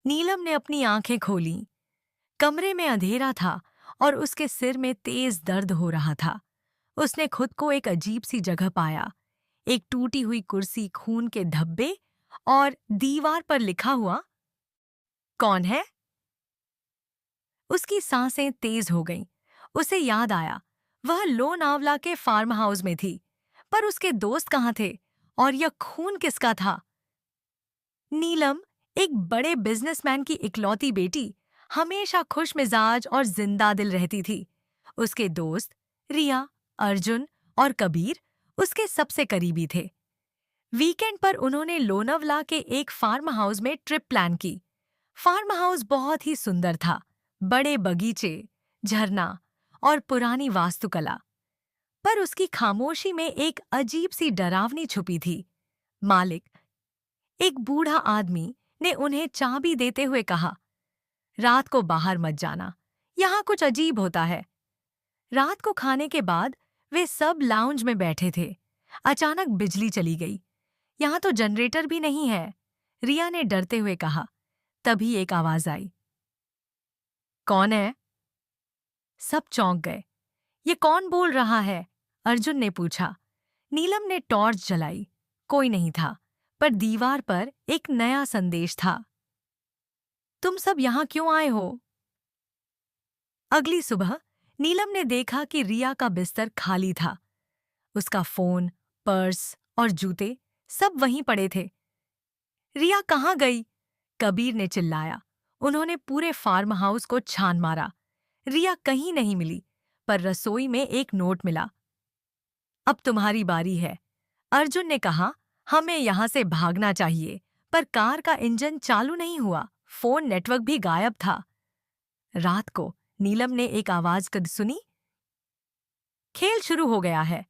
नीलम ने अपनी आंखें खोलीं। कमरे में अंधेरा था और उसके सिर में तेज दर्द हो रहा था। उसने खुद को एक अजीब सी जगह पाया। एक टूटी हुई कुर्सी, खून के धब्बे और दीवार पर लिखा हुआ, कौन है? उसकी सांसें तेज हो गईं। उसे याद आया, वह लोनावला के फार्म हाउस में थी। पर उसके दोस्त कहाँ थे? और यह खून किसका था? नीलम, एक बड़े बिजनेसमैन की इकलौती बेटी, हमेशा खुश मिजाज और जिंदा दिल रहती थी। उसके दोस्त रिया, अर्जुन और कबीर उसके सबसे करीबी थे। वीकेंड पर उन्होंने लोनावला के एक फार्म हाउस में ट्रिप प्लान की। फार्म हाउस बहुत ही सुंदर था, बड़े बगीचे, झरना और पुरानी वास्तुकला। पर उसकी खामोशी में एक अजीब सी डरावनी छुपी थी। मालिक, एक बूढ़ा आदमी, ने उन्हें चाबी देते हुए कहा, रात को बाहर मत जाना, यहाँ कुछ अजीब होता है। रात को खाने के बाद वे सब लाउंज में बैठे थे। अचानक बिजली चली गई। यहाँ तो जनरेटर भी नहीं है, रिया ने डरते हुए कहा। तभी एक आवाज आई, कौन है? सब चौंक गए। ये कौन बोल रहा है? अर्जुन ने पूछा। नीलम ने टॉर्च जलाई। कोई नहीं था, पर दीवार पर एक नया संदेश था। तुम सब यहाँ क्यों आए हो? अगली सुबह नीलम ने देखा कि रिया का बिस्तर खाली था। उसका फोन, पर्स और जूते सब वहीं पड़े थे। रिया कहाँ गई? कबीर ने चिल्लाया। उन्होंने पूरे फार्म हाउस को छान मारा। रिया कहीं नहीं मिली, पर रसोई में एक नोट मिला। अब तुम्हारी बारी है, अर्जुन ने कहा। हमें यहाँ से भागना चाहिए, पर कार का इंजन चालू नहीं हुआ, फोन नेटवर्क भी गायब था। रात को नीलम ने एक आवाज कर सुनी, खेल शुरू हो गया है।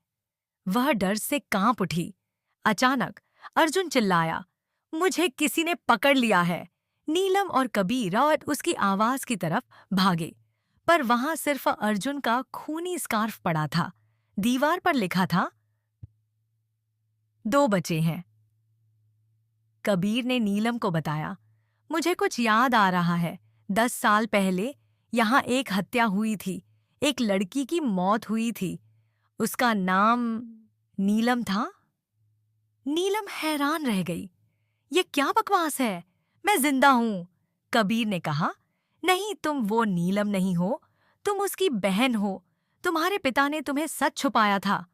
वह डर से कांप उठी। अचानक अर्जुन चिल्लाया, मुझे किसी ने पकड़ लिया है। नीलम और कबीर और उसकी आवाज की तरफ भागे, पर वहां सिर्फ अर्जुन का खूनी स्कार्फ पड़ा था। दीवार पर लिखा था, 2 बचे हैं। कबीर ने नीलम को बताया, मुझे कुछ याद आ रहा है। 10 साल पहले यहाँ एक हत्या हुई थी। एक लड़की की मौत हुई थी। उसका नाम नीलम था। नीलम हैरान रह गई। ये क्या बकवास है? मैं जिंदा हूं, कबीर ने कहा। नहीं, तुम वो नीलम नहीं हो, तुम उसकी बहन हो। तुम्हारे पिता ने तुम्हें सच छुपाया था।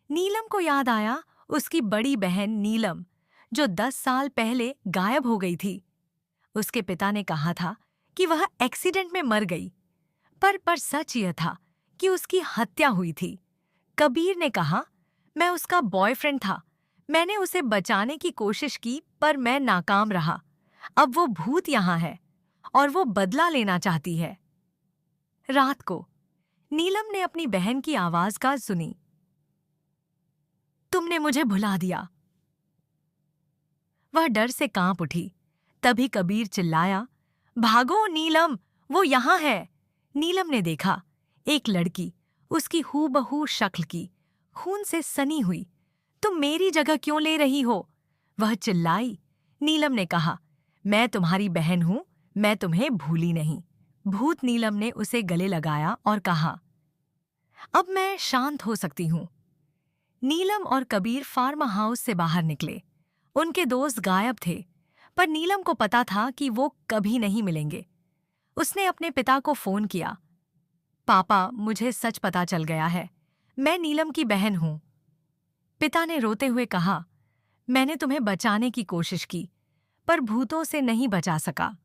नीलम को याद आया उसकी बड़ी बहन नीलम, जो 10 साल पहले गायब हो गई थी। उसके पिता ने कहा था कि वह एक्सीडेंट में मर गई, पर सच यह था कि उसकी हत्या हुई थी। कबीर ने कहा, मैं उसका बॉयफ्रेंड था। मैंने उसे बचाने की कोशिश की, पर मैं नाकाम रहा। अब वो भूत यहाँ है और वो बदला लेना चाहती है। रात को नीलम ने अपनी बहन की आवाज का सुनी, तुमने मुझे भुला दिया। वह डर से कांप उठी। तभी कबीर चिल्लाया, भागो नीलम, वो यहाँ है। नीलम ने देखा, एक लड़की, उसकी हूबहू शक्ल की, खून से सनी हुई। तुम मेरी जगह क्यों ले रही हो? वह चिल्लाई। नीलम ने कहा, मैं तुम्हारी बहन हूं, मैं तुम्हें भूली नहीं। भूत नीलम ने उसे गले लगाया और कहा, अब मैं शांत हो सकती हूं। नीलम और कबीर फार्म हाउस से बाहर निकले। उनके दोस्त गायब थे, पर नीलम को पता था कि वो कभी नहीं मिलेंगे। उसने अपने पिता को फोन किया, पापा, मुझे सच पता चल गया है। मैं नीलम की बहन हूं। पिता ने रोते हुए कहा, मैंने तुम्हें बचाने की कोशिश की, पर भूतों से नहीं बचा सका।